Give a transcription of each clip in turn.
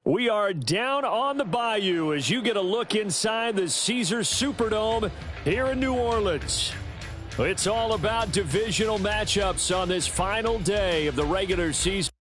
We are down on the bayou as you get a look inside the Caesars Superdome here in New Orleans. It's all about divisional matchups on this final day of the regular season.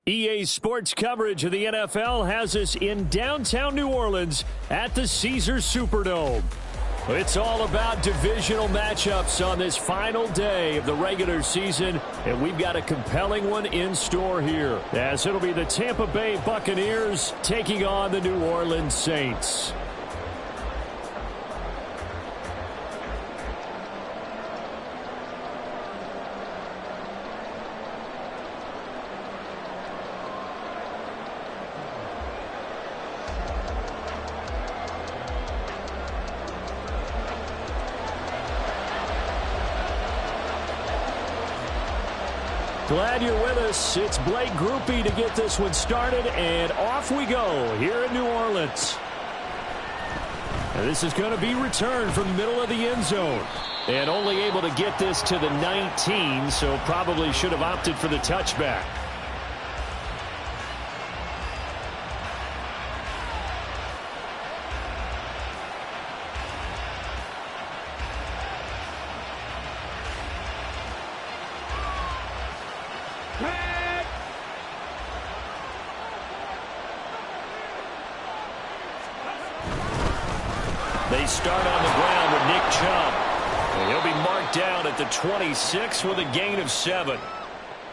EA Sports coverage of the NFL has us in downtown New Orleans at the Caesars Superdome. It's all about divisional matchups on this final day of the regular season, and we've got a compelling one in store here, as it'll be the Tampa Bay Buccaneers taking on the New Orleans Saints. Glad you're with us. It's Blake Groupie to get this one started, and off we go here in New Orleans. And this is going to be returned from the middle of the end zone. And only able to get this to the 19, so probably should have opted for the touchback. They start on the ground with Nick Chubb. And he'll be marked down at the 26 with a gain of 7.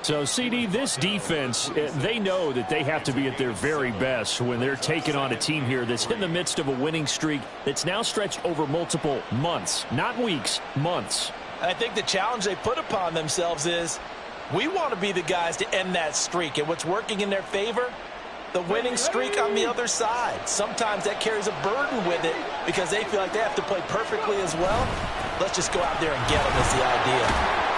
So, CD, this defense, they know that they have to be at their very best when they're taking on a team here that's in the midst of a winning streak that's now stretched over multiple months, not weeks, months. I think the challenge they put upon themselves is we want to be the guys to end that streak. And what's working in their favor? The winning streak on the other side. Sometimes that carries a burden with it because they feel like they have to play perfectly as well. Let's just go out there and get them is the idea.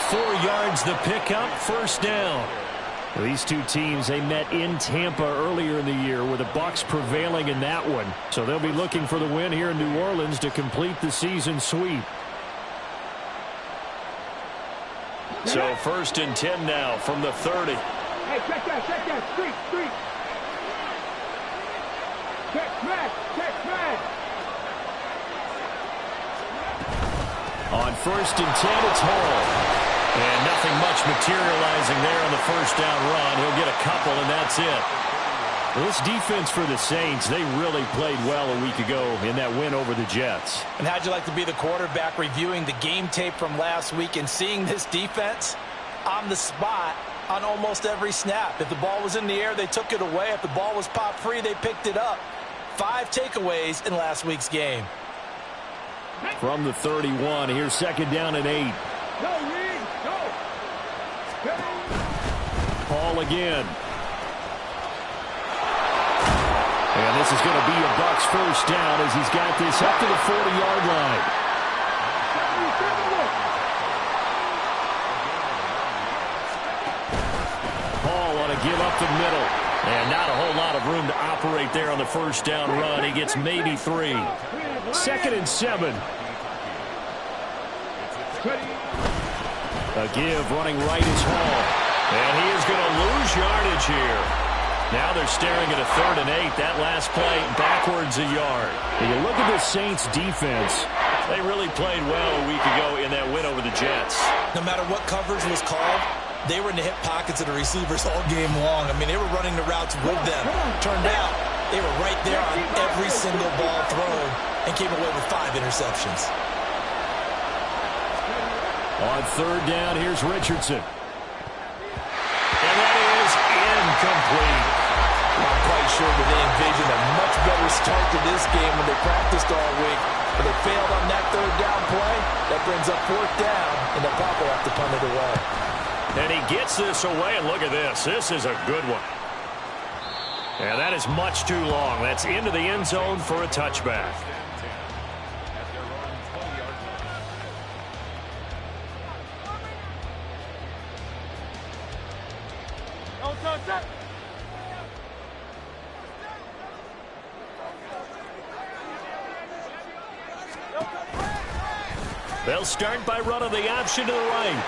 4 yards the pickup, first down. These two teams, they met in Tampa earlier in the year with the Bucs prevailing in that one. So they'll be looking for the win here in New Orleans to complete the season sweep. So 1st and 10 now from the 30. Hey, check that, streak. Check smash. On 1st and 10, it's Hall. And nothing much materializing there on the first down run. He'll get a couple, and that's it. This defense for the Saints, they really played well a week ago in that win over the Jets. And how'd you like to be the quarterback reviewing the game tape from last week and seeing this defense on the spot on almost every snap? If the ball was in the air, they took it away. If the ball was popped free, they picked it up. 5 takeaways in last week's game. From the 31, here's 2nd down and 8. Paul again. And this is going to be a Bucs first down as he's got this up to the 40-yard line. Paul on a give up the middle. And not a whole lot of room to operate there on the first down run. He gets maybe 3. 2nd and 7. A give running right is Hall. And he is going to lose yardage here. Now they're staring at a 3rd and 8. That last play backwards a yard. When you look at the Saints defense, they really played well a week ago in that win over the Jets. No matter what coverage was called, they were in the hip pockets of the receivers all game long. I mean, they were running the routes with them. Turned out they were right there on every single ball thrown and came away with 5 interceptions. On 3rd down, here's Richardson. And that is incomplete. I'm quite sure that they envisioned a much better start to this game when they practiced all week. But they failed on that 3rd down play. That brings up 4th down, and they'll probably have to punt it away. And he gets this away, and look at this. This is a good one. And that is much too long. That's into the end zone for a touchback. They'll start by running the option to the right.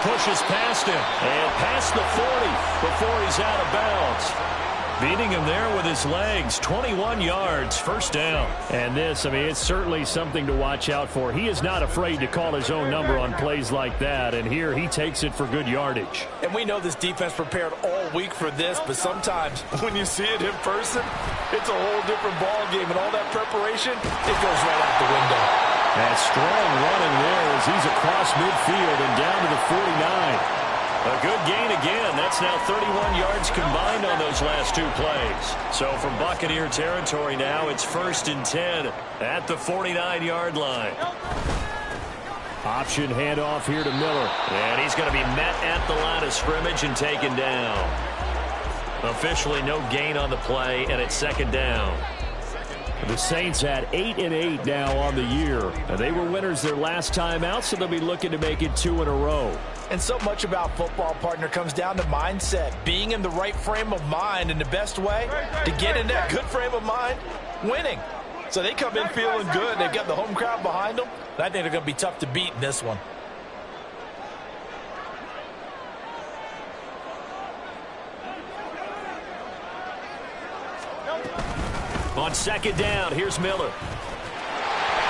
Pushes past him and past the 40 before he's out of bounds. Beating him there with his legs. 21 yards, first down. And this, I mean, it's certainly something to watch out for. He is not afraid to call his own number on plays like that. And here he takes it for good yardage. And we know this defense prepared all week for this, but sometimes when you see it in person, it's a whole different ball game. And all that preparation, it goes right out the window. That strong running there as he's across midfield and down to the 49. A good gain again. That's now 31 yards combined on those last 2 plays. So from Buccaneer territory now, it's 1st and 10 at the 49-yard line. Option handoff here to Miller. And he's going to be met at the line of scrimmage and taken down. Officially no gain on the play, and it's 2nd down. The Saints had 8-8 now on the year. They were winners their last time out, so they'll be looking to make it 2 in a row. And so much about football, partner, comes down to mindset. Being in the right frame of mind, and the best way to get in that good frame of mind, winning. So they come in feeling good. They've got the home crowd behind them. And I think they're going to be tough to beat in this one. On 2nd down, here's Miller.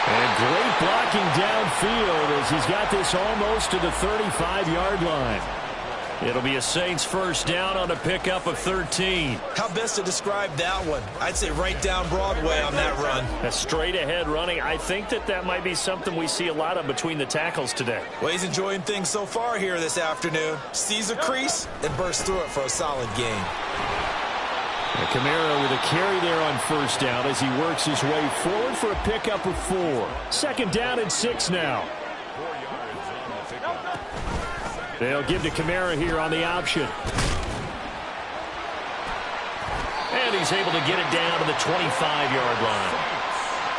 And great blocking downfield as he's got this almost to the 35-yard line. It'll be a Saints first down on a pickup of 13. How best to describe that one? I'd say right down Broadway on that run. A straight ahead running. I think that might be something we see a lot of between the tackles today. Well, he's enjoying things so far here this afternoon. Sees a crease and bursts through it for a solid gain. Kamara with a carry there on first down as he works his way forward for a pickup of 4. Second down and 6 now. They'll give to Kamara here on the option. And he's able to get it down to the 25-yard line.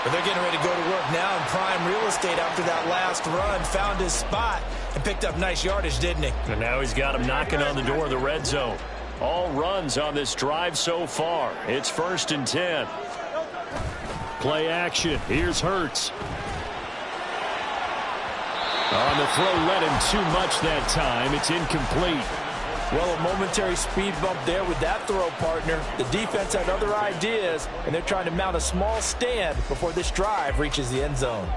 But they're getting ready to go to work now in prime real estate after that last run. Found his spot and picked up nice yardage, didn't he? And now he's got him knocking on the door of the red zone. All runs on this drive so far. It's 1st and 10. Play action. Here's Hurts. On the throw, led him too much that time. It's incomplete. Well, a momentary speed bump there with that throw, partner. The defense had other ideas, and they're trying to mount a small stand before this drive reaches the end zone.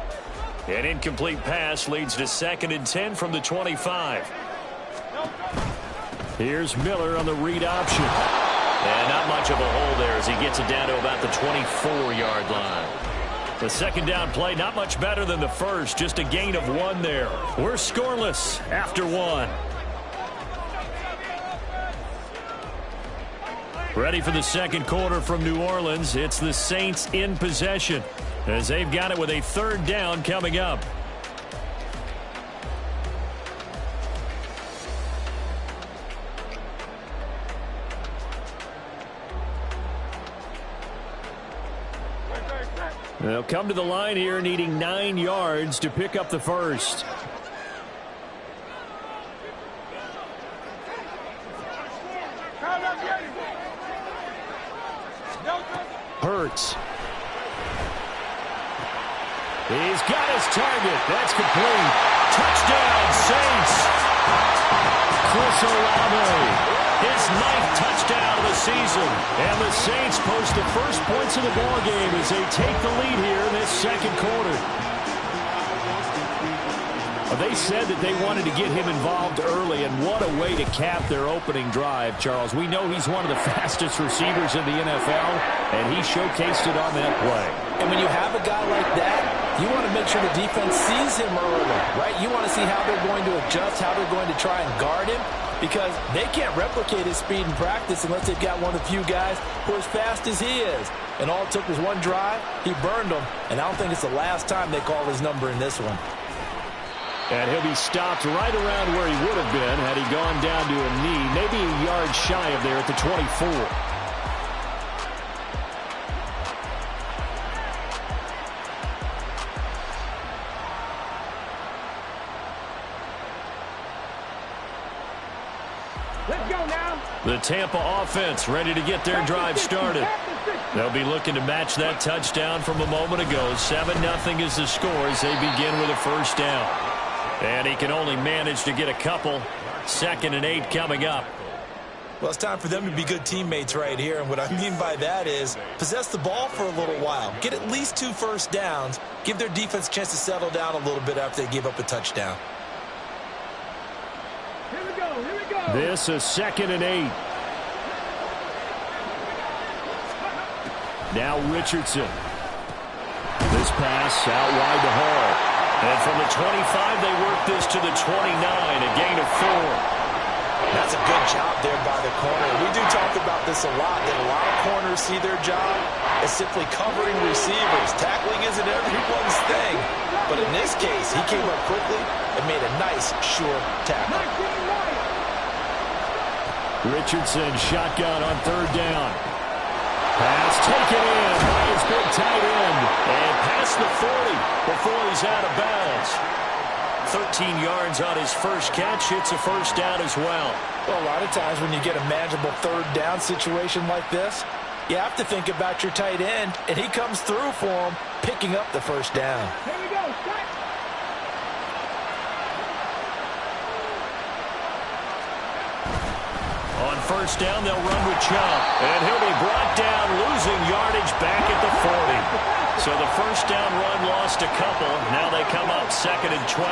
An incomplete pass leads to 2nd and 10 from the 25. Here's Miller on the read option. And not much of a hole there as he gets it down to about the 24-yard line. The second down play, not much better than the first, just a gain of 1 there. We're scoreless after 1. Ready for the second quarter from New Orleans. It's the Saints in possession as they've got it with a 3rd down coming up. They'll come to the line here needing 9 yards to pick up the first. Hurts. He's got his target. That's complete. Touchdown, Saints. Chris Olave. His 9th touchdown of the season. And the Saints post the first points of the ballgame as they take the lead here in this second quarter. They said that they wanted to get him involved early, and what a way to cap their opening drive, Charles. We know he's one of the fastest receivers in the NFL, and he showcased it on that play. And when you have a guy like that, you want to make sure the defense sees him early, right? You want to see how they're going to adjust, how they're going to try and guard him, because they can't replicate his speed in practice unless they've got one of the few guys who are as fast as he is. And all it took was one drive. He burned them, and I don't think it's the last time they call his number in this one. And he'll be stopped right around where he would have been had he gone down to a knee, maybe a yard shy of there at the 24. Let's go now. The Tampa offense ready to get their drive started. They'll be looking to match that touchdown from a moment ago. 7-0 is the score as they begin with a first down. And he can only manage to get a couple. 2nd and 8 coming up. Well, it's time for them to be good teammates right here. And what I mean by that is possess the ball for a little while. Get at least 2 first downs. Give their defense a chance to settle down a little bit after they give up a touchdown. Here we go. Here we go. This is 2nd and 8. Now Richardson. This pass out wide to Hall. And from the 25, they work this to the 29, a gain of 4. That's a good job there by the corner. We do talk about this a lot, that a lot of corners see their job as simply covering receivers. Tackling isn't everyone's thing. But in this case, he came up quickly and made a nice, sure tackle. Richardson shotgun on 3rd down. Pass taken in by his big tight end. And past the 40 before he's out of bounds. 13 yards on his first catch. It's a first down as well. Well, a lot of times when you get a manageable 3rd down situation like this, you have to think about your tight end, and he comes through for him, picking up the first down. Here we go. Start. On first down, they'll run with Chubb. And he'll be brought down, losing yardage back at the 40. So the first down run lost a couple. Now they come up 2nd and 12.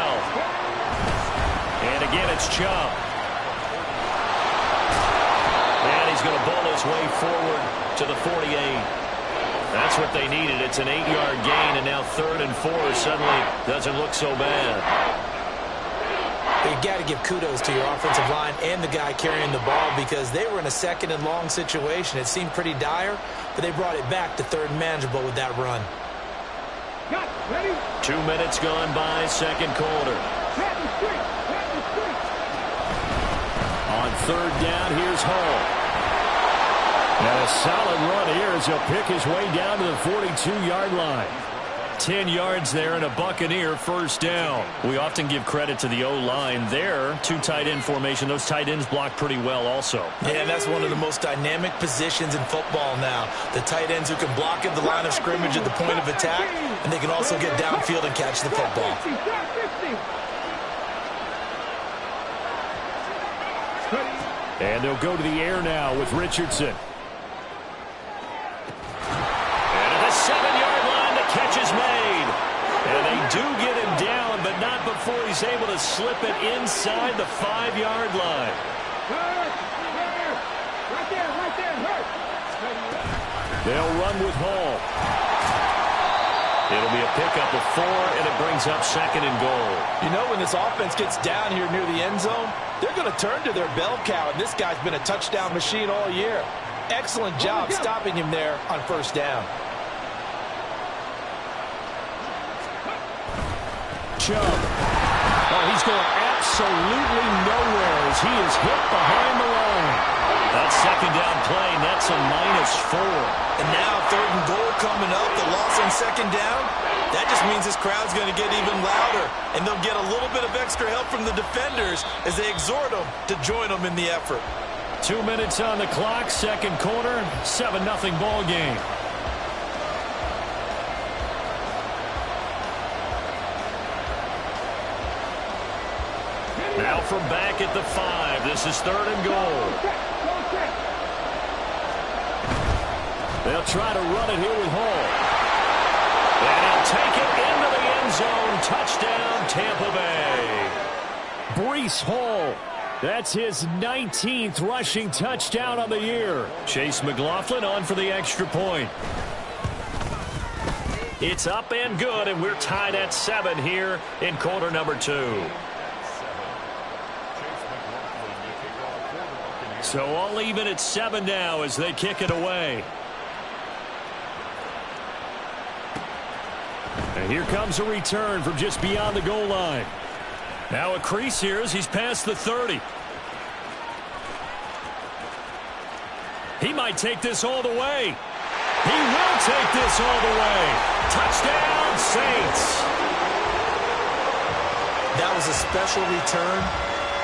And again, it's Chubb. he's going to bowl his way forward to the 48. That's what they needed. It's an 8-yard gain, and now 3rd and 4 suddenly doesn't look so bad. You've got to give kudos to your offensive line and the guy carrying the ball because they were in a 2nd and long situation. It seemed pretty dire, but they brought it back to 3rd and manageable with that run. 2 minutes gone by, 2nd quarter. On 3rd down, here's Hall. And a solid run here as he'll pick his way down to the 42-yard line. 10 yards there and a Buccaneer 1st down. We often give credit to the O-line there. 2 tight end formation. Those tight ends block pretty well also. Yeah, that's one of the most dynamic positions in football now. The tight ends who can block at the line of scrimmage at the point of attack, and they can also get downfield and catch the football. And they'll go to the air now with Richardson. And at the 7-yard line, the catch is made. And they do get him down, but not before he's able to slip it inside the 5-yard line. Right there, hurt. They'll run with Hall. It'll be a pickup of 4, and it brings up 2nd and goal. You know, when this offense gets down here near the end zone, they're going to turn to their bell cow, and this guy's been a touchdown machine all year. Excellent job stopping him there on 1st down. Chubb. Oh, he's going absolutely nowhere as he is hit behind the line. That 2nd down play, that's a -4. And now 3rd and goal coming up, the loss on 2nd down. That just means this crowd's going to get even louder, and they'll get a little bit of extra help from the defenders as they exhort them to join them in the effort. 2 minutes on the clock, 2nd quarter, 7-0 ball game. Now from back at the 5, this is 3rd and goal. They'll try to run it here with Hall. And he'll take it into the end zone. Touchdown, Tampa Bay. Breece Hall. That's his 19th rushing touchdown on the year. Chase McLaughlin on for the extra point. It's up and good, and we're tied at 7 here in quarter number 2. So all even at 7 now as they kick it away. And here comes a return from just beyond the goal line. Now a crease here as he's past the 30. He might take this all the way. He will take this all the way. Touchdown, Saints. That was a special return,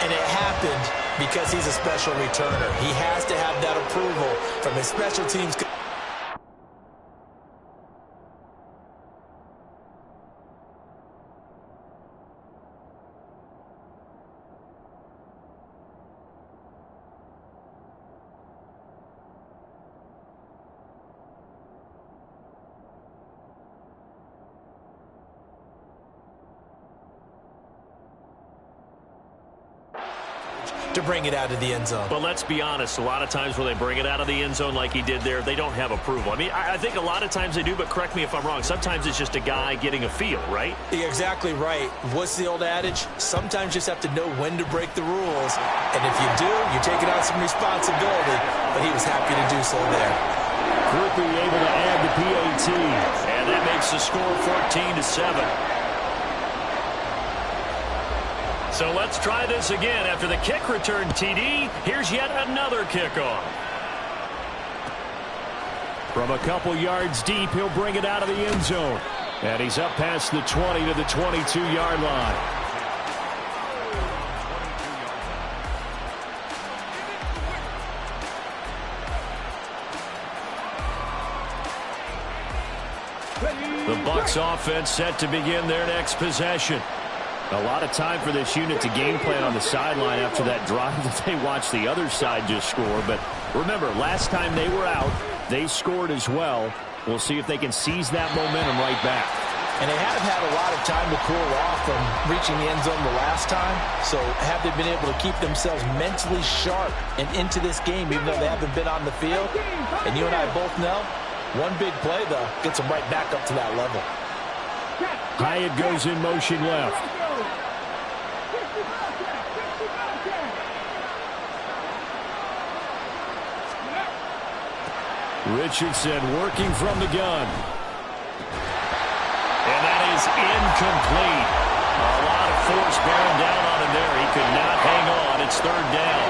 and it happened because he's a special returner. He has to have that approval from his special teams. To bring it out of the end zone. But let's be honest, a lot of times when they bring it out of the end zone like he did there, they don't have approval. I mean, I think a lot of times they do, but correct me if I'm wrong. Sometimes it's just a guy getting a feel, right? You're exactly right. What's the old adage? Sometimes you just have to know when to break the rules. And if you do, you're taking on some responsibility. But he was happy to do so there. Quickly able to add the PAT. And that makes the score 14-7. So let's try this again. After the kick return TD, here's yet another kickoff. From a couple yards deep, he'll bring it out of the end zone. And he's up past the 20 to the 22-yard line. The Bucs offense set to begin their next possession. A lot of time for this unit to game plan on the sideline after that drive that they watched the other side just score. But remember, last time they were out, they scored as well. We'll see if they can seize that momentum right back. And they haven't had a lot of time to cool off from reaching the end zone the last time. So have they been able to keep themselves mentally sharp and into this game, even though they haven't been on the field? And you and I both know, one big play, though, gets them right back up to that level. Hyatt goes in motion left. Richardson working from the gun. And that is incomplete. A lot of force bearing down on him there. He could not hang on. It's third down.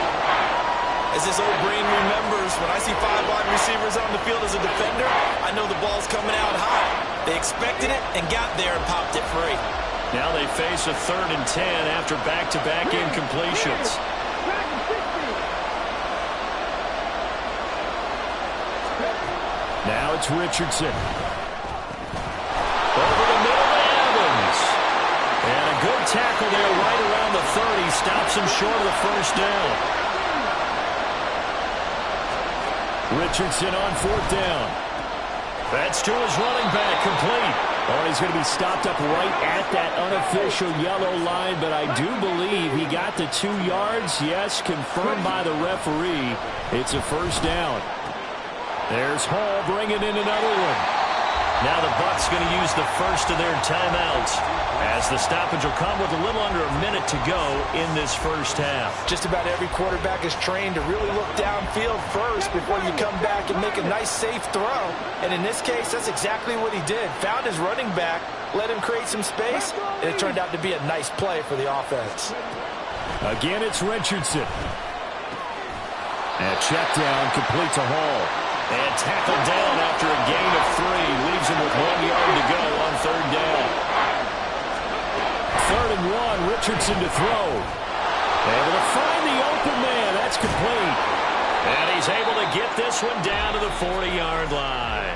As this old brain remembers, when I see 5 wide receivers on the field as a defender, I know the ball's coming out high. They expected it and got there and popped it free. Now they face a 3rd and 10 after back-to-back incompletions. Now it's Richardson. Over the middle to Evans. And a good tackle there right around the 30. Stops him short of the first down. Richardson on 4th down. That's to his running back, complete. Oh, he's going to be stopped up right at that unofficial yellow line, but I do believe he got the 2 yards. Yes, confirmed by the referee. It's a first down. There's Hall bringing in another one. Now the Bucs going to use the first of their timeouts, as the stoppage will come with a little under a minute to go in this first half. Just about every quarterback is trained to really look downfield first before you come back and make a nice, safe throw. And in this case, that's exactly what he did. Found his running back, let him create some space, and it turned out to be a nice play for the offense. Again, it's Richardson. And check down, complete to Hall. And tackled down after a gain of 3. Leaves him with 1 yard to go on 3rd down. 3rd and 1, Richardson to throw. Able to find the open man. That's complete. And he's able to get this one down to the 40-yard line.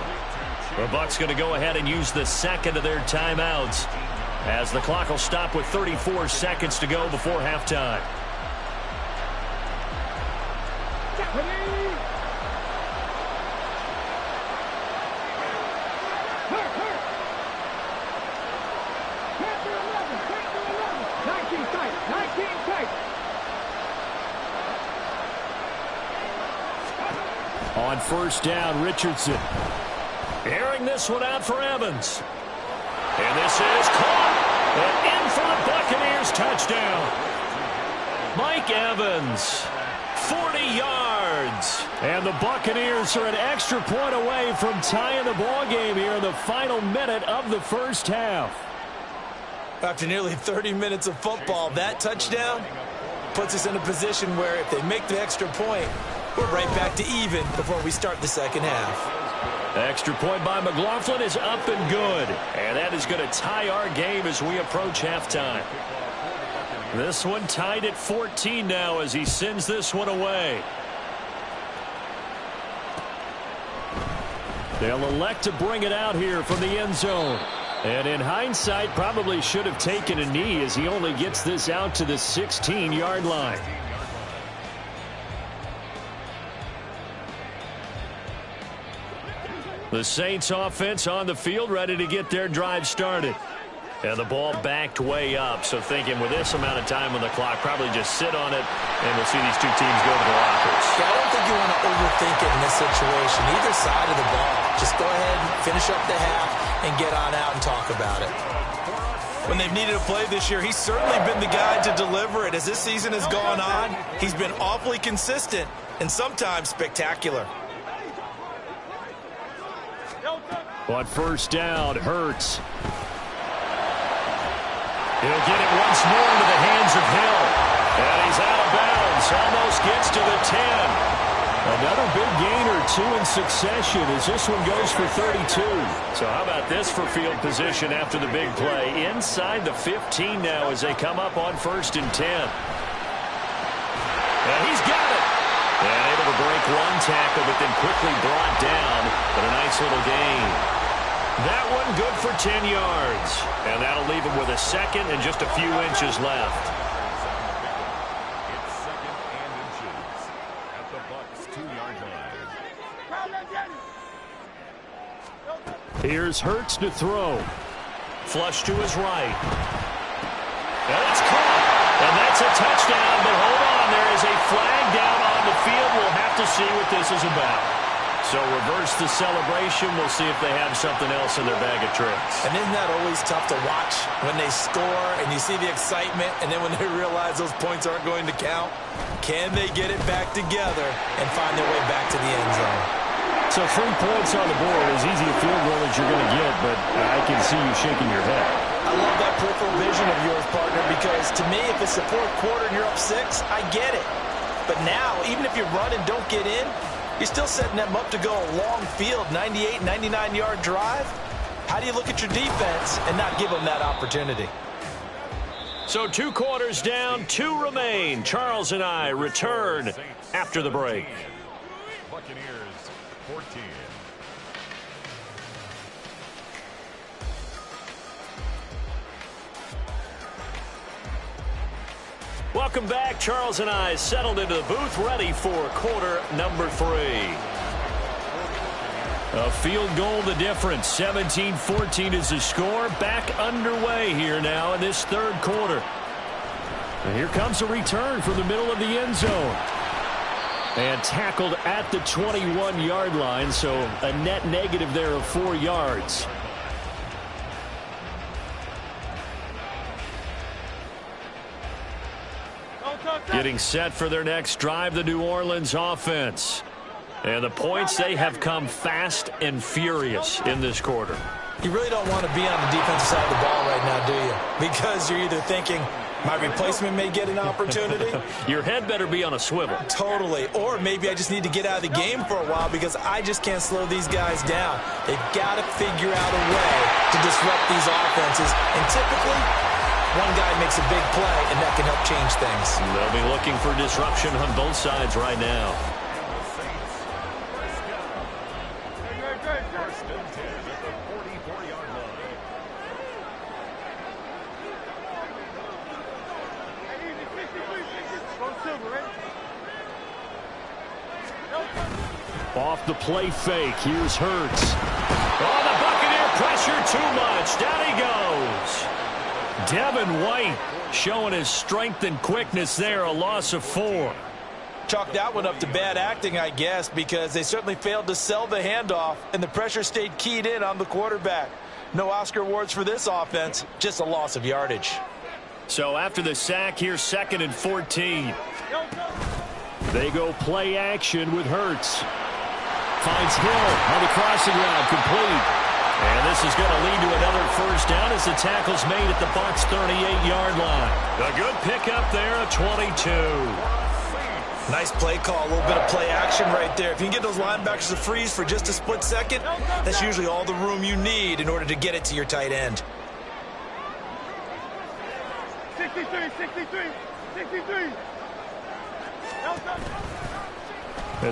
The Bucs going to go ahead and use the second of their timeouts, as the clock will stop with 34 seconds to go before halftime. On first down, Richardson. Airing this one out for Evans. And this is caught. And in for the Buccaneers touchdown. Mike Evans, 40 yards. And the Buccaneers are an extra point away from tying the ball game here in the final minute of the first half. After nearly 30 minutes of football, that touchdown puts us in a position where if they make the extra point, we're right back to even before we start the second half. Extra point by McLaughlin is up and good. And that is going to tie our game as we approach halftime. This one tied at 14 now as he sends this one away. They'll elect to bring it out here from the end zone. And in hindsight, probably should have taken a knee as he only gets this out to the 16-yard line. The Saints offense on the field, ready to get their drive started. And the ball backed way up, so thinking with this amount of time on the clock, probably just sit on it, and we'll see these two teams go to the lockers. Yeah, I don't think you want to overthink it in this situation. Either side of the ball. Just go ahead, finish up the half, and get on out and talk about it. When they've needed a play this year, he's certainly been the guy to deliver it. As this season has gone on, he's been awfully consistent and sometimes spectacular. On first down, Hurts. He'll get it once more into the hands of Hill. And he's out of bounds. Almost gets to the 10. Another big gain or 2 in succession as this one goes for 32. So how about this for field position after the big play? Inside the 15 now as they come up on 1st and 10. And he's got it. And able to break one tackle, but then quickly brought down. But a nice little gain. That one good for 10 yards. And that'll leave him with a second and just a few inches left. It's 2nd and inches at the Bucs 2-yard line. Here's Hurts to throw. flush to his right. And it's caught. And that's a touchdown, but hold on. There is a flag down on the field. We'll have to see what this is about. So reverse the celebration. We'll see if they have something else in their bag of tricks. And isn't that always tough to watch when they score and you see the excitement, and then when they realize those points aren't going to count? Can they get it back together and find their way back to the end zone? So 3 points on the board, as easy a field goal as you're going to get, but I can see you shaking your head. I love that peripheral vision of yours, partner, because to me, if it's the 4th quarter and you're up 6, I get it. But now, even if you run and don't get in, you're still setting them up to go a long field, 98, 99-yard drive. How do you look at your defense and not give them that opportunity? So 2 quarters down, 2 remain. Charles and I return after the break. Buccaneers 14. Welcome back. Charles and I settled into the booth, ready for quarter number 3. A field goal the difference. 17-14 is the score. Back underway here now in this 3rd quarter. And here comes a return from the middle of the end zone. And tackled at the 21-yard line, so a net negative there of 4 yards. Getting set for their next drive, the New Orleans offense. And the points, they have come fast and furious in this quarter. You really don't want to be on the defensive side of the ball right now, do you? Because you're either thinking, my replacement may get an opportunity. Your head better be on a swivel. Totally. Or maybe I just need to get out of the game for a while because I just can't slow these guys down. They've got to figure out a way to disrupt these offenses. And typically, one guy makes a big play, and that can help change things. They'll be looking for disruption on both sides right now. First and 10 at the 44-yard line. Off the play fake. Here's Hurts. Oh, the Buccaneer pressure too much. Down he goes. Devin White showing his strength and quickness there. A loss of 4. Chalk that one up to bad acting, I guess, because they certainly failed to sell the handoff, and the pressure stayed keyed in on the quarterback. No Oscar awards for this offense, just a loss of yardage. So after the sack, here's 2nd and 14. They go play action with Hurts. Finds Hill on the crossing route, complete. And this is going to lead to another first down as the tackle's made at the Bucs' 38-yard line. A good pickup there, a 22. Nice play call, a little bit of play action right there. If you can get those linebackers to freeze for just a split second, that's usually all the room you need in order to get it to your tight end. 63, 63, 63.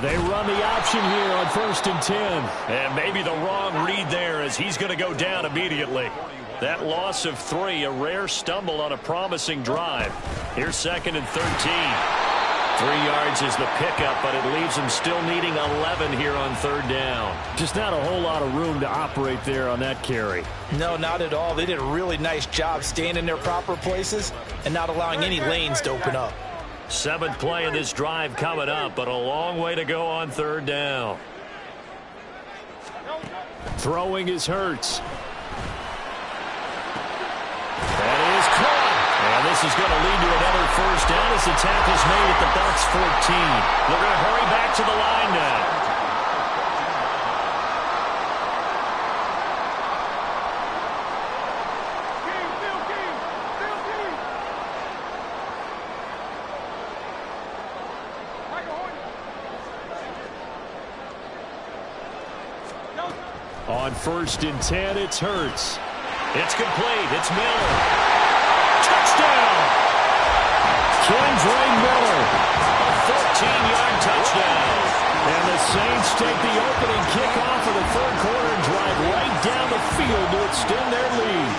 They run the option here on 1st and 10. And maybe the wrong read there as he's going to go down immediately. That loss of 3, a rare stumble on a promising drive. Here's 2nd and 13. 3 yards is the pickup, but it leaves them still needing 11 here on 3rd down. Just not a whole lot of room to operate there on that carry. No, not at all. They did a really nice job staying in their proper places and not allowing any lanes to open up. 7th play of this drive coming up, but a long way to go on 3rd down. Throwing is Hurts. That is caught. And this is going to lead to another first down as the tackle's made at the Bucs' 14. They're going to hurry back to the line now. On 1st and 10, it's Hurts. It's complete. It's Miller. Touchdown! Kendra Miller. A 14-yard touchdown. And the Saints take the opening kickoff of the 3rd quarter and drive right down the field to extend their lead.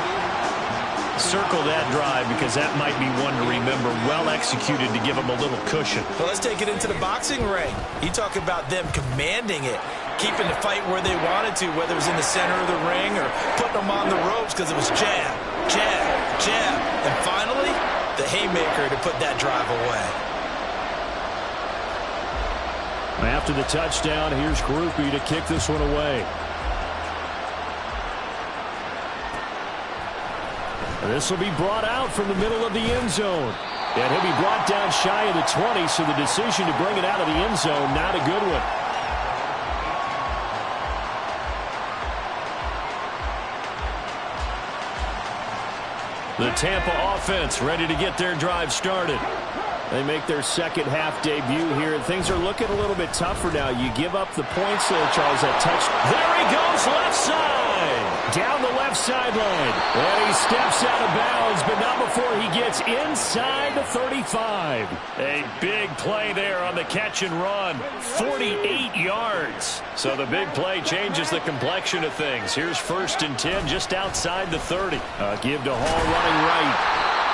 Circle that drive because that might be one to remember. Well executed to give them a little cushion. Well, let's take it into the boxing ring. You talk about them commanding it. keeping the fight where they wanted to, whether it was in the center of the ring or putting them on the ropes because it was jab, jab, jab. And finally, the haymaker to put that drive away. After the touchdown, here's Groupie to kick this one away. This will be brought out from the middle of the end zone. And he'll be brought down shy of the 20, so the decision to bring it out of the end zone, not a good one. The Tampa offense ready to get their drive started. They make their second half debut here, and things are looking a little bit tougher now. You give up the points there, Charles, that touch. There he goes, left side. Down the left sideline. And he steps out of bounds, but not before he gets inside the 35. A big play there on the catch and run. 48 yards. So the big play changes the complexion of things. Here's 1st and 10 just outside the 30. Give to Hall running right.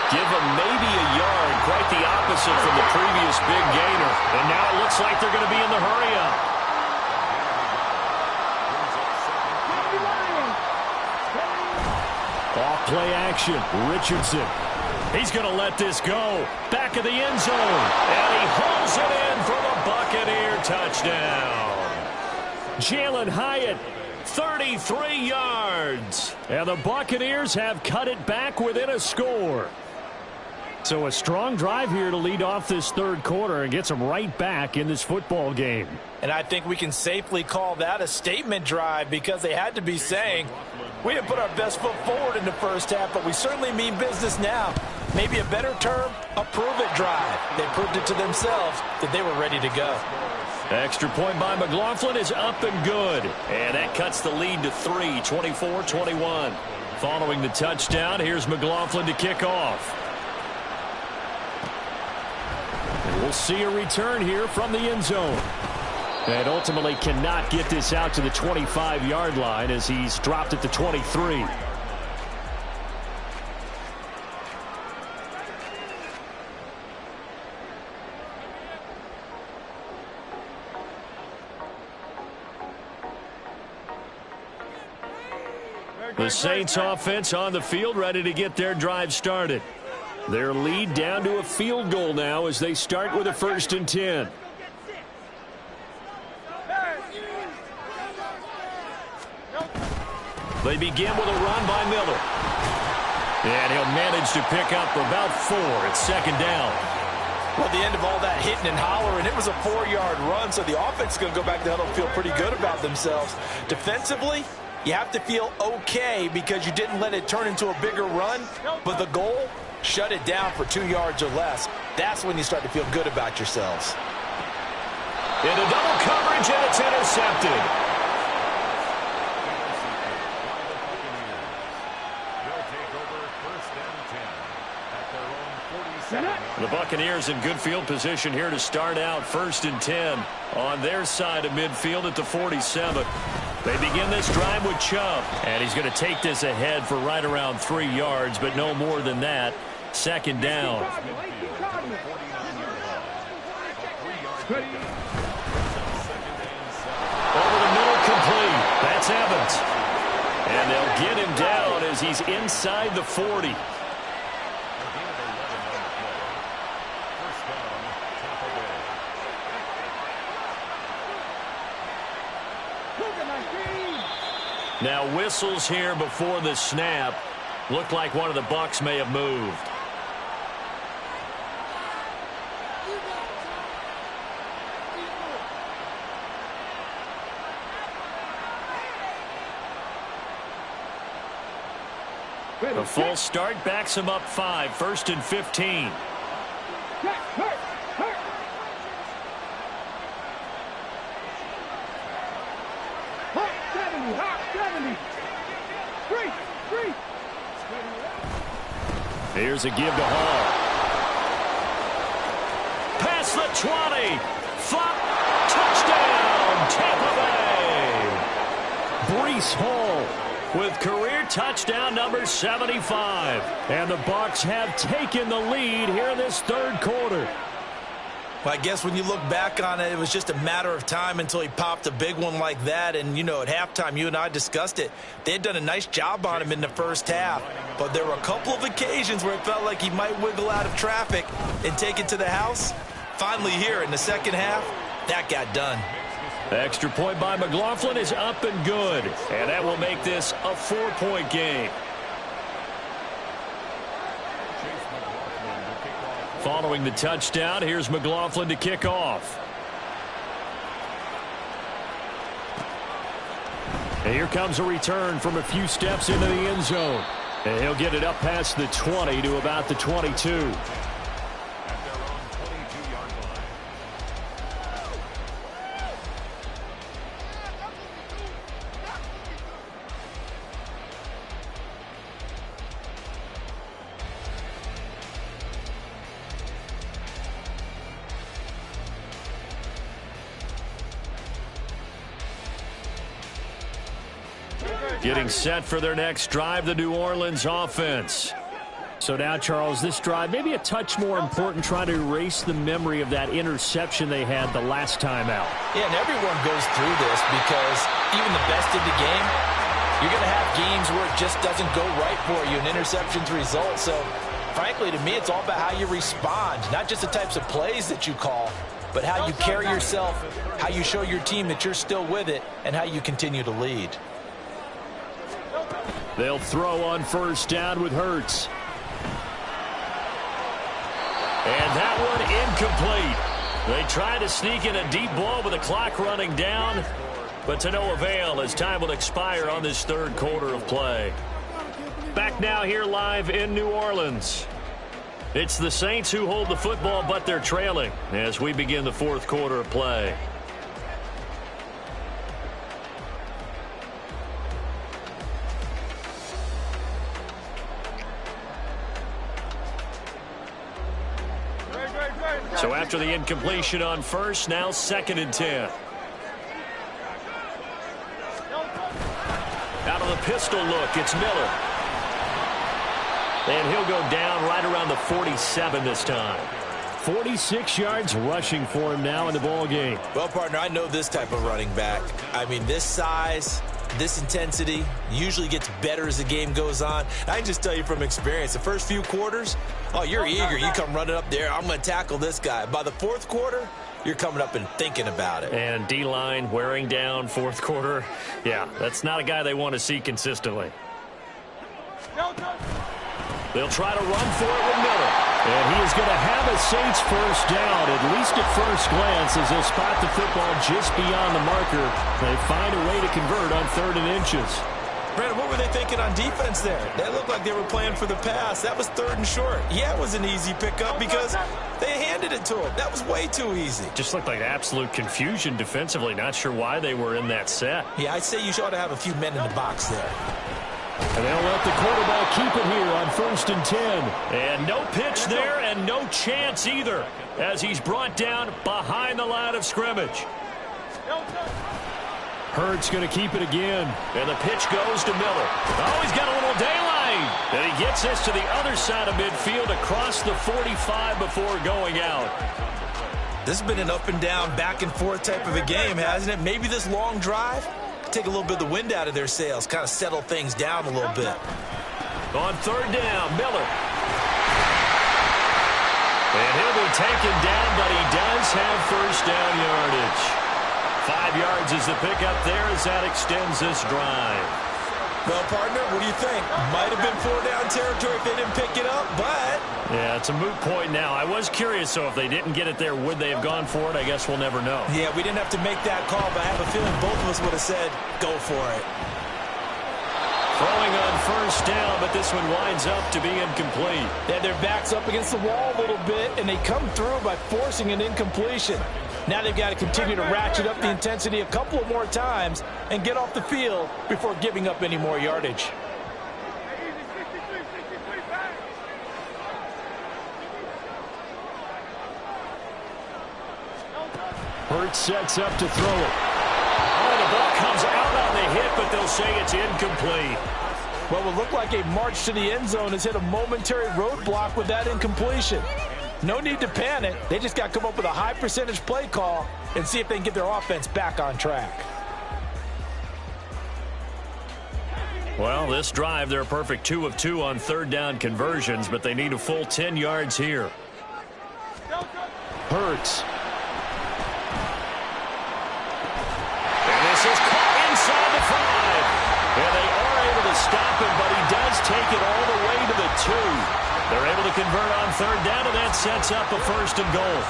Give him maybe a yard, quite the opposite from the previous big gainer. And now it looks like they're going to be in the hurry-up. Off play action, Richardson. He's going to let this go. Back of the end zone. And he hauls it in for the Buccaneer touchdown. Jalen Hyatt, 33 yards. And the Buccaneers have cut it back within a score. So a strong drive here to lead off this third quarter and gets them right back in this football game. And I think we can safely call that a statement drive because they had to be saying, we didn't put our best foot forward in the first half, but we certainly mean business now. Maybe a better term, a prove-it drive. They proved it to themselves that they were ready to go. Extra point by McLaughlin is up and good. And that cuts the lead to 3, 24-21. Following the touchdown, here's McLaughlin to kick off. And we'll see a return here from the end zone. And ultimately cannot get this out to the 25-yard line as he's dropped at the 23. The Saints offense on the field ready to get their drive started. Their lead down to a field goal now as they start with a 1st and 10. They begin with a run by Miller. And he'll manage to pick up about 4 at 2nd down. Well, the end of all that hitting and hollering, it was a 4-yard run, so the offense is going to go back to huddle and feel pretty good about themselves. Defensively, you have to feel okay because you didn't let it turn into a bigger run, but the goal, shut it down for 2 yards or less. That's when you start to feel good about yourselves. Into double coverage, and it's intercepted. The Buccaneers in good field position here to start out 1st and 10 on their side of midfield at the 47. They begin this drive with Chubb, and he's going to take this ahead for right around 3 yards, but no more than that. 2nd down. Over the middle, complete. That's Evans. And they'll get him down as he's inside the 40. Now whistles here before the snap. Looked like one of the Bucs may have moved. A false start backs him up 5, 1st and 15. Here's a give to Hall. Past the 20. Flop. Touchdown, Tampa Bay. Breece Hall with career touchdown number 75. And the Bucs have taken the lead here in this third quarter. Well, I guess when you look back on it, it was just a matter of time until he popped a big one like that. And, you know, at halftime, you and I discussed it. They had done a nice job on him in the first half. But there were a couple of occasions where it felt like he might wiggle out of traffic and take it to the house. Finally here in the second half, that got done. The extra point by McLaughlin is up and good. And that will make this a 4-point game. Following the touchdown, here's McLaughlin to kick off. And here comes a return from a few steps into the end zone. And he'll get it up past the 20 to about the 22. Getting set for their next drive, the New Orleans offense. So now, Charles, this drive maybe a touch more important, trying to erase the memory of that interception they had the last time out. Yeah, and everyone goes through this because even the best in the game, you're going to have games where it just doesn't go right for you, and interceptions result. So, frankly, to me, it's all about how you respond, not just the types of plays that you call, but how you carry yourself, how you show your team that you're still with it, and how you continue to lead. They'll throw on first down with Hurts. And that one incomplete. They try to sneak in a deep ball with the clock running down, but to no avail as time will expire on this third quarter of play. Back now here live in New Orleans. It's the Saints who hold the football, but they're trailing as we begin the fourth quarter of play. So after the incompletion on first, now 2nd and 10. Out of the pistol look, it's Miller. And he'll go down right around the 47 this time. 46 yards rushing for him now in the ball game. Well, partner, I know this type of running back. I mean, this size, this intensity usually gets better as the game goes on. I can just tell you from experience, the first few quarters, oh, you're eager. You come running up there, I'm going to tackle this guy. By the fourth quarter, you're coming up and thinking about it. And D-line wearing down fourth quarter. Yeah, that's not a guy they want to see consistently. They'll try to run for it with Miller. And he is going to have a Saints first down, at least at first glance, as they'll spot the football just beyond the marker. They find a way to convert on 3rd and inches. Brandon, what were they thinking on defense there? That looked like they were playing for the pass. That was 3rd and short. Yeah, it was an easy pickup because they handed it to him. That was way too easy. Just looked like absolute confusion defensively. Not sure why they were in that set. Yeah, I'd say you ought to have a few men in the box there. And they'll let the quarterback keep it here on 1st and 10. And no pitch there and no chance either as he's brought down behind the line of scrimmage. Hurts going to keep it again. And the pitch goes to Miller. Oh, he's got a little daylight. And he gets this to the other side of midfield across the 45 before going out. This has been an up and down, back and forth type of a game, hasn't it? Maybe this long drive take a little bit of the wind out of their sails, kind of settle things down a little bit. On 3rd down, Miller. And he'll be taken down, but he does have first down yardage. 5 yards is the pickup there as that extends this drive. Well, partner, what do you think? Might have been 4-down territory if they didn't pick it up, but... Yeah, it's a moot point now. I was curious, so if they didn't get it there, would they have gone for it? I guess we'll never know. Yeah, we didn't have to make that call, but I have a feeling both of us would have said, go for it. Throwing on first down, but this one winds up to be incomplete. Yeah, their back's up against the wall a little bit, and they come through by forcing an incompletion. Now they've got to continue to ratchet up the intensity a couple of more times and get off the field before giving up any more yardage. Hurts sets up to throw it. Oh, the ball comes out on the hit, but they'll say it's incomplete. What would look like a march to the end zone has hit a momentary roadblock with that incompletion. No need to panic. They just got to come up with a high percentage play call and see if they can get their offense back on track. Well, this drive, they're a perfect 2 of 2 on third down conversions, but they need a full 10 yards here. Hurts. And this is caught inside the 5. And they are able to stop him, but he does take it all the way to the 2. They're able to convert on third down, and that sets up a 1st and goal.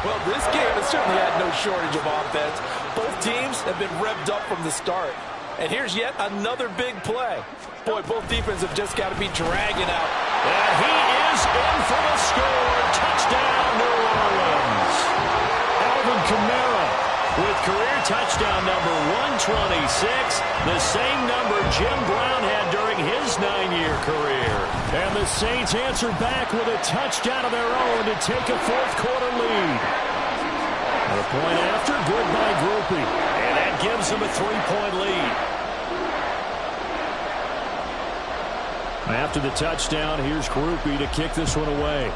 Well, this game has certainly had no shortage of offense. Both teams have been revved up from the start. And here's yet another big play. Boy, both defenses have just got to be dragging out. And he is in for the score. Touchdown, New Orleans. Alvin Kamara with career touchdown number 126, the same number Jim Brown had during his 9-year career. And the Saints answer back with a touchdown of their own to take a 4th quarter lead. A point after, good by Groupie. And that gives them a 3-point lead. After the touchdown, here's Groupie to kick this one away.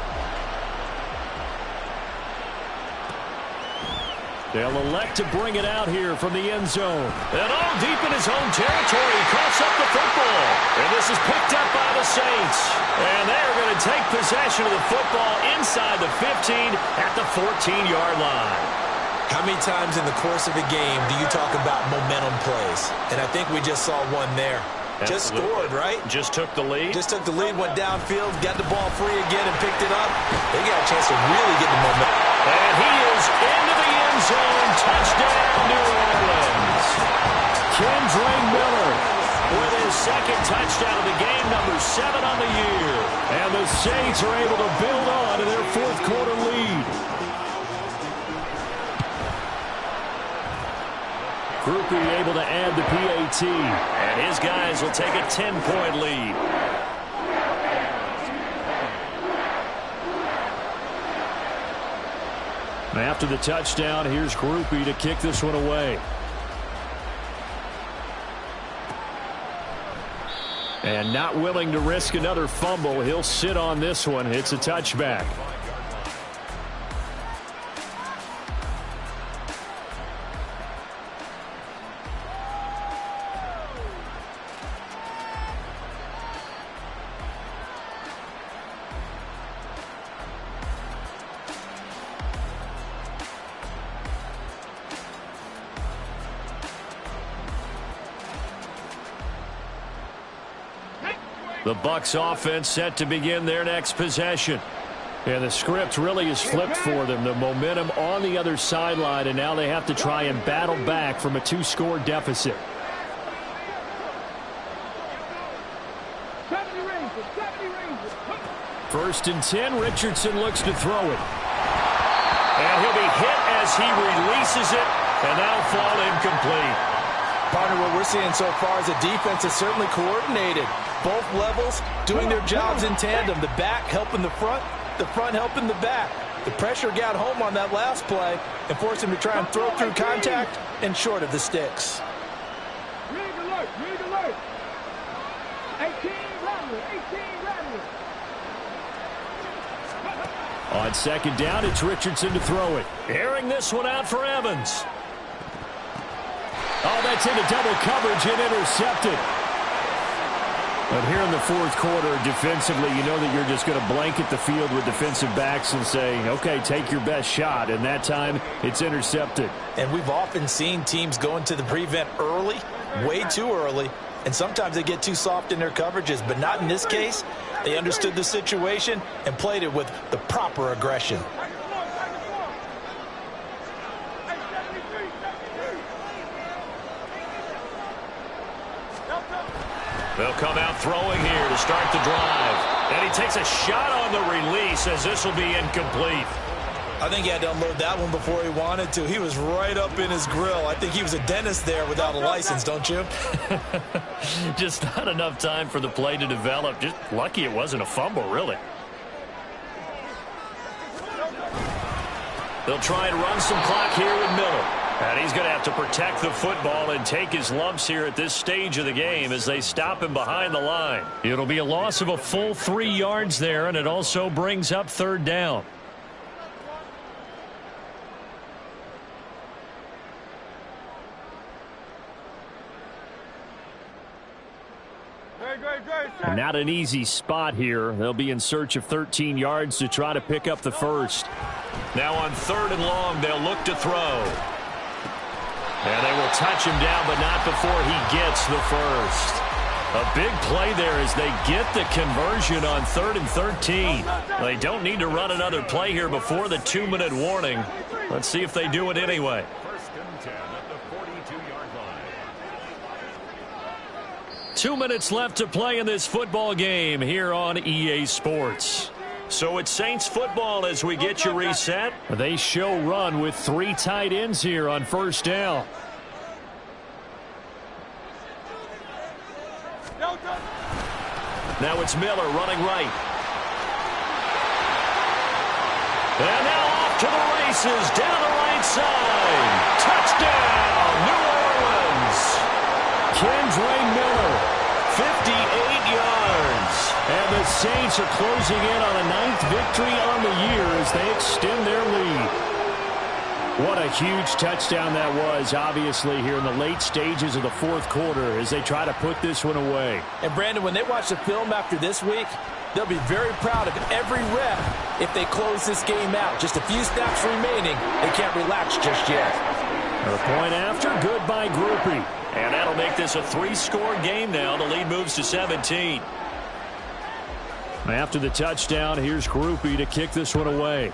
They'll elect to bring it out here from the end zone. And all deep in his own territory, he coughs up the football. And this is picked up by the Saints. And they're going to take possession of the football inside the 15 at the 14-yard line. How many times in the course of a game do you talk about momentum plays? And I think we just saw one there. Absolutely. Just scored, right? Just took the lead. Just took the lead, went downfield, got the ball free again and picked it up. They got a chance to really get the momentum. And he is into the end zone. Touchdown, New Orleans. Kendre Miller with his 2nd touchdown of the game, number 7 on the year. And the Saints are able to build on to their 4th quarter lead. Groupie able to add the PAT. And his guys will take a 10-point lead. After the touchdown, here's Groupie to kick this one away. And not willing to risk another fumble, he'll sit on this one. It's a touchback. The Bucs offense set to begin their next possession. And the script really is flipped for them. The momentum on the other sideline, and now they have to try and battle back from a 2-score deficit. First and 10, Richardson looks to throw it. And he'll be hit as he releases it, and that'll fall incomplete. Partner, what we're seeing so far is the defense is certainly coordinated. Both levels doing their jobs in tandem. The back helping the front helping the back. The pressure got home on that last play and forced him to try and throw through contact and short of the sticks. Rig alert. 18 Rattler. On 2nd down, it's Richardson to throw it. Airing this one out for Evans. Oh, that's into double coverage and intercepted. But here in the 4th quarter, defensively, you know that you're just going to blanket the field with defensive backs and say, okay, take your best shot. And that time, it's intercepted. And we've often seen teams go into the prevent early, way too early, and sometimes they get too soft in their coverages. But not in this case. They understood the situation and played it with the proper aggression. They'll come out throwing here to start the drive. And he takes a shot on the release as this will be incomplete. I think he had to unload that one before he wanted to. He was right up in his grill. I think he was a dentist there without a license, don't you? Just not enough time for the play to develop. Just lucky it wasn't a fumble, really. They'll try and run some clock here with Miller. And he's going to have to protect the football and take his lumps here at this stage of the game as they stop him behind the line. It'll be a loss of a full 3 yards there, and it also brings up 3rd down. And not an easy spot here. They'll be in search of 13 yards to try to pick up the first. Now on 3rd and long, they'll look to throw. And they will touch him down, but not before he gets the first. A big play there as they get the conversion on 3rd and 13. They don't need to run another play here before the 2-minute warning. Let's see if they do it anyway. 1st and 10 at the 42-yard line. 2 minutes left to play in this football game here on EA Sports. So it's Saints football as we get you reset. They show run with 3 tight ends here on 1st down. Now it's Miller running right. And now off to the races down the right side. Touchdown, New Orleans. Kendra Miller, 58 yards. And the Saints are closing in on a 9th victory on the year as they extend their lead. What a huge touchdown that was, obviously, here in the late stages of the 4th quarter as they try to put this one away. And, Brandon, when they watch the film after this week, they'll be very proud of every rep if they close this game out. Just a few snaps remaining. They can't relax just yet. A point after, good by Groupie. And that'll make this a 3-score game now. The lead moves to 17. After the touchdown, here's Groupie to kick this one away.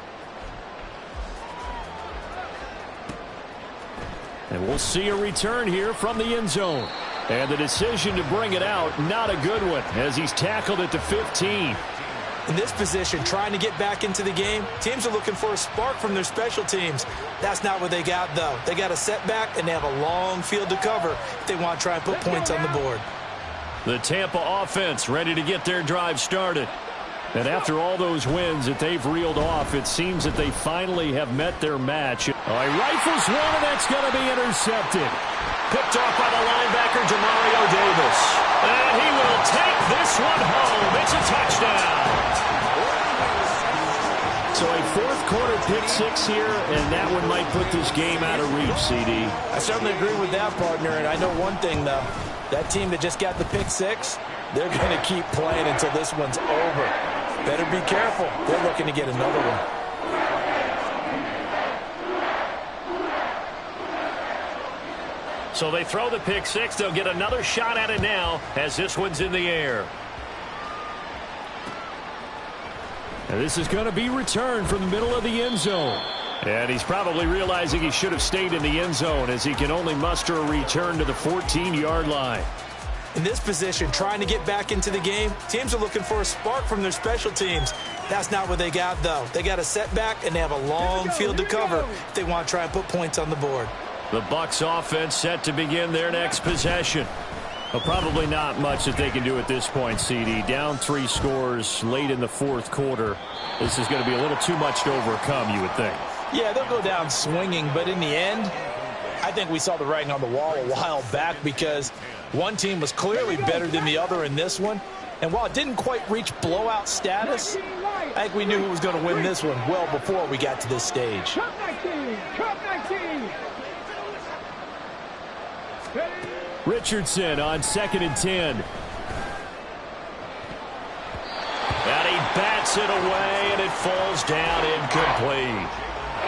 And we'll see a return here from the end zone. And the decision to bring it out, not a good one, as he's tackled at the 15. In this position, trying to get back into the game, teams are looking for a spark from their special teams. That's not what they got, though. They got a setback, and they have a long field to cover if they want to try and put points on the board. The Tampa offense ready to get their drive started. And after all those wins that they've reeled off, it seems that they finally have met their match. He rifles one, and that's going to be intercepted. Picked off by the linebacker, Demario Davis. And he will take this one home. It's a touchdown. So a 4th quarter pick 6 here, and that one might put this game out of reach, CD. I certainly agree with that, partner. And I know one thing, though. That team that just got the pick 6, they're going to keep playing until this one's over. Better be careful. They're looking to get another one. So they throw the pick 6. They'll get another shot at it now as this one's in the air. And this is going to be returned from the middle of the end zone. And he's probably realizing he should have stayed in the end zone as he can only muster a return to the 14-yard line. In this position, trying to get back into the game, teams are looking for a spark from their special teams. That's not what they got, though. They got a setback, and they have a long field to cover if they want to try and put points on the board. The Bucs offense set to begin their next possession. Well, probably not much that they can do at this point, CD. Down 3 scores late in the 4th quarter. This is going to be a little too much to overcome, you would think. Yeah, they'll go down swinging, but in the end, I think we saw the writing on the wall a while back because one team was clearly better than the other in this one. And while it didn't quite reach blowout status, I think we knew who was going to win this one well before we got to this stage. Richardson on 2nd and 10. And he bats it away, and it falls down incomplete.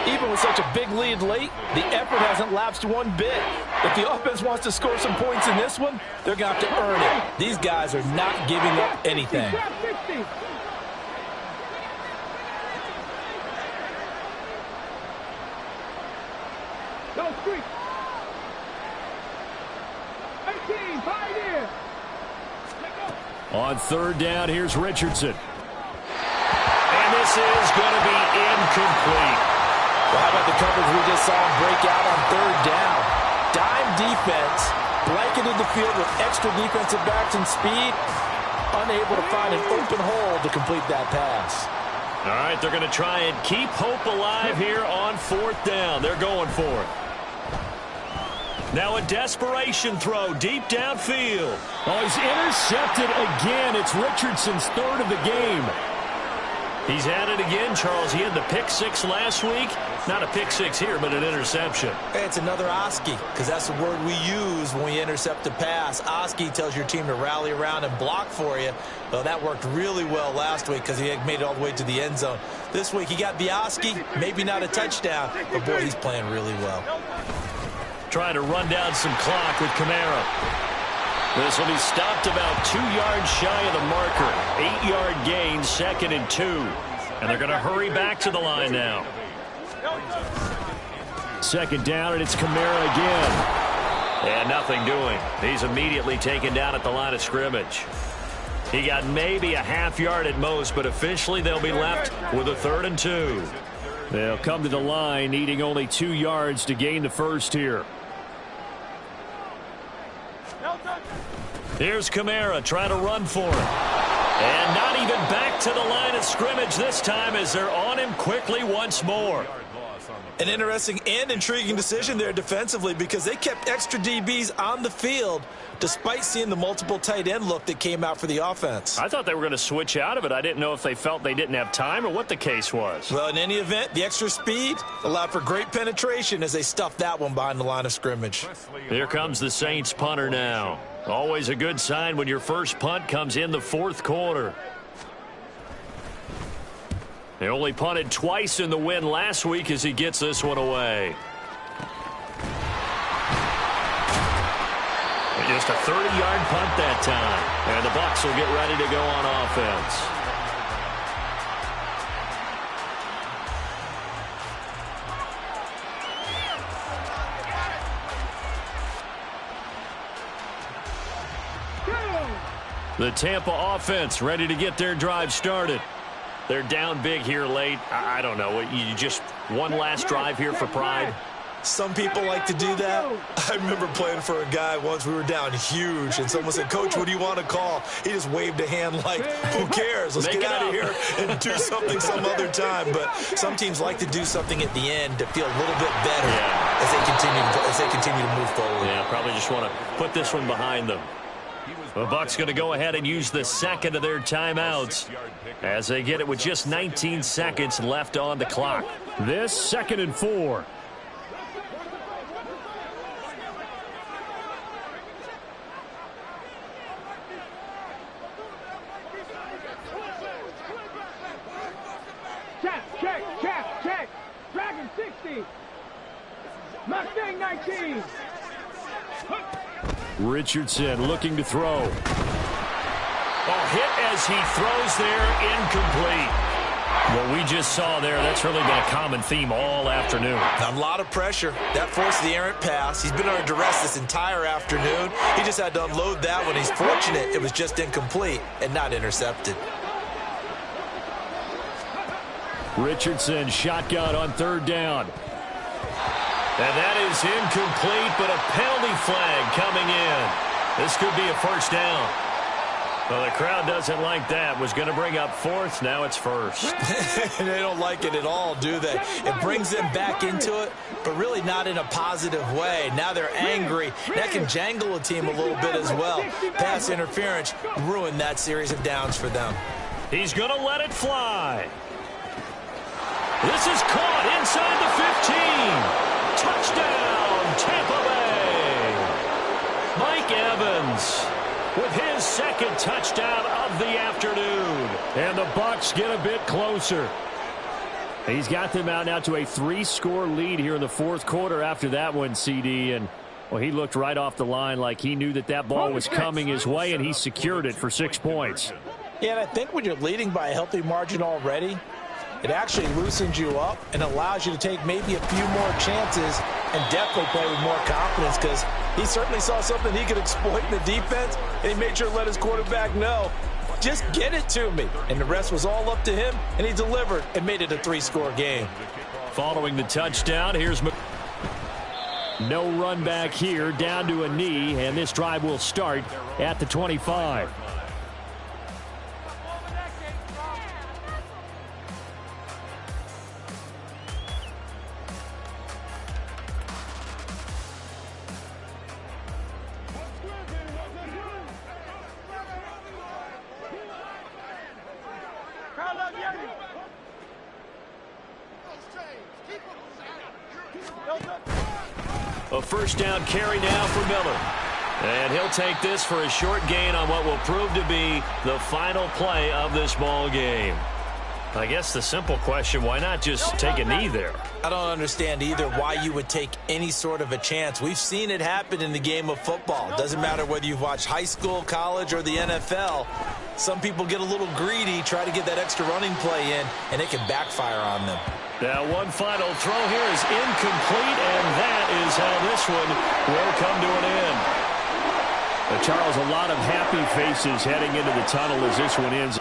Even with such a big lead late, the effort hasn't lapsed one bit. If the offense wants to score some points in this one, they're going to have to earn it. These guys are not giving up anything. On 3rd down, here's Richardson. And this is going to be incomplete. Well, how about the coverage we just saw him break out on 3rd down? Dime defense, blanketed the field with extra defensive backs and speed, unable to find an open hole to complete that pass. All right, they're going to try and keep hope alive here on 4th down. They're going for it. Now a desperation throw deep downfield. Oh, he's intercepted again. It's Richardson's third of the game. He's at it again, Charles. He had the pick six last week. Not a pick six here, but an interception. It's another Oski, because that's the word we use when we intercept a pass. Oski tells your team to rally around and block for you. Well, that worked really well last week because he had made it all the way to the end zone. This week he got the Oski, maybe not a touchdown, but boy, he's playing really well. Trying to run down some clock with Kamara. This will be stopped about 2 yards shy of the marker. 8-yard gain, 2nd and 2. And they're going to hurry back to the line now. 2nd down, and it's Kamara again. And nothing doing. He's immediately taken down at the line of scrimmage. He got maybe a half yard at most, but officially they'll be left with a 3rd and 2. They'll come to the line needing only 2 yards to gain the first here. Here's Kamara trying to run for it. And not even back to the line of scrimmage this time as they're on him quickly once more. An interesting and intriguing decision there defensively because they kept extra DBs on the field despite seeing the multiple tight end look that came out for the offense. I thought they were going to switch out of it. I didn't know if they felt they didn't have time or what the case was. Well, in any event, the extra speed allowed for great penetration as they stuffed that one behind the line of scrimmage. Here comes the Saints punter now. Always a good sign when your first punt comes in the 4th quarter. They only punted twice in the win last week as he gets this one away. Just a 30-yard punt that time. And the Bucs will get ready to go on offense. The Tampa offense ready to get their drive started. They're down big here late. I don't know. You just one last drive here for pride? Some people like to do that. I remember playing for a guy once. We were down huge, and someone said, "Coach, what do you want to call?" He just waved a hand like, who cares? Let's get out of here and do something some other time. But some teams like to do something at the end to feel a little bit better as they continue to move forward. Yeah, probably just want to put this one behind them. The Bucs going to go ahead and use the second of their timeouts as they get it with just 19 seconds left on the clock. This 2nd and 4. Check. Dragon 60. Mustang 19. Richardson looking to throw. Hit as he throws there, incomplete. What we just saw there, that's really been a common theme all afternoon. A lot of pressure. That forced the errant pass. He's been under duress this entire afternoon. He just had to unload that one. He's fortunate it was just incomplete and not intercepted. Richardson shotgun on 3rd down. And that is incomplete, but a penalty flag coming in. This could be a 1st down. Well, the crowd doesn't like that. Was going to bring up 4th. Now it's 1st. They don't like it at all, do they? It brings them back into it, but really not in a positive way. Now they're angry. That can jangle a team a little bit as well. Pass interference ruined that series of downs for them. He's going to let it fly. This is caught inside the 15. Touchdown, Tampa Bay. Mike Evans with his 2nd touchdown of the afternoon. And the Bucs get a bit closer. He's got them out now to a 3-score lead here in the 4th quarter after that one, CD. And, well, he looked right off the line like he knew that ball was coming his way, and he secured it for 6 points. Yeah, and I think when you're leading by a healthy margin already, it actually loosens you up and allows you to take maybe a few more chances and definitely play with more confidence because he certainly saw something he could exploit in the defense, and he made sure to let his quarterback know, just get it to me. And the rest was all up to him, and he delivered and made it a 3-score game. Following the touchdown, here's no run back here, down to a knee, and this drive will start at the 25. A first down carry now for Miller. And he'll take this for a short gain on what will prove to be the final play of this ball game. I guess the simple question, why not just take a knee there? I don't understand either why you would take any sort of a chance. We've seen it happen in the game of football. Doesn't matter whether you've watched high school, college, or the NFL. Some people get a little greedy, try to get that extra running play in, and it can backfire on them. Now one final throw here is incomplete, and that is how this one will come to an end. Charles, a lot of happy faces heading into the tunnel as this one ends.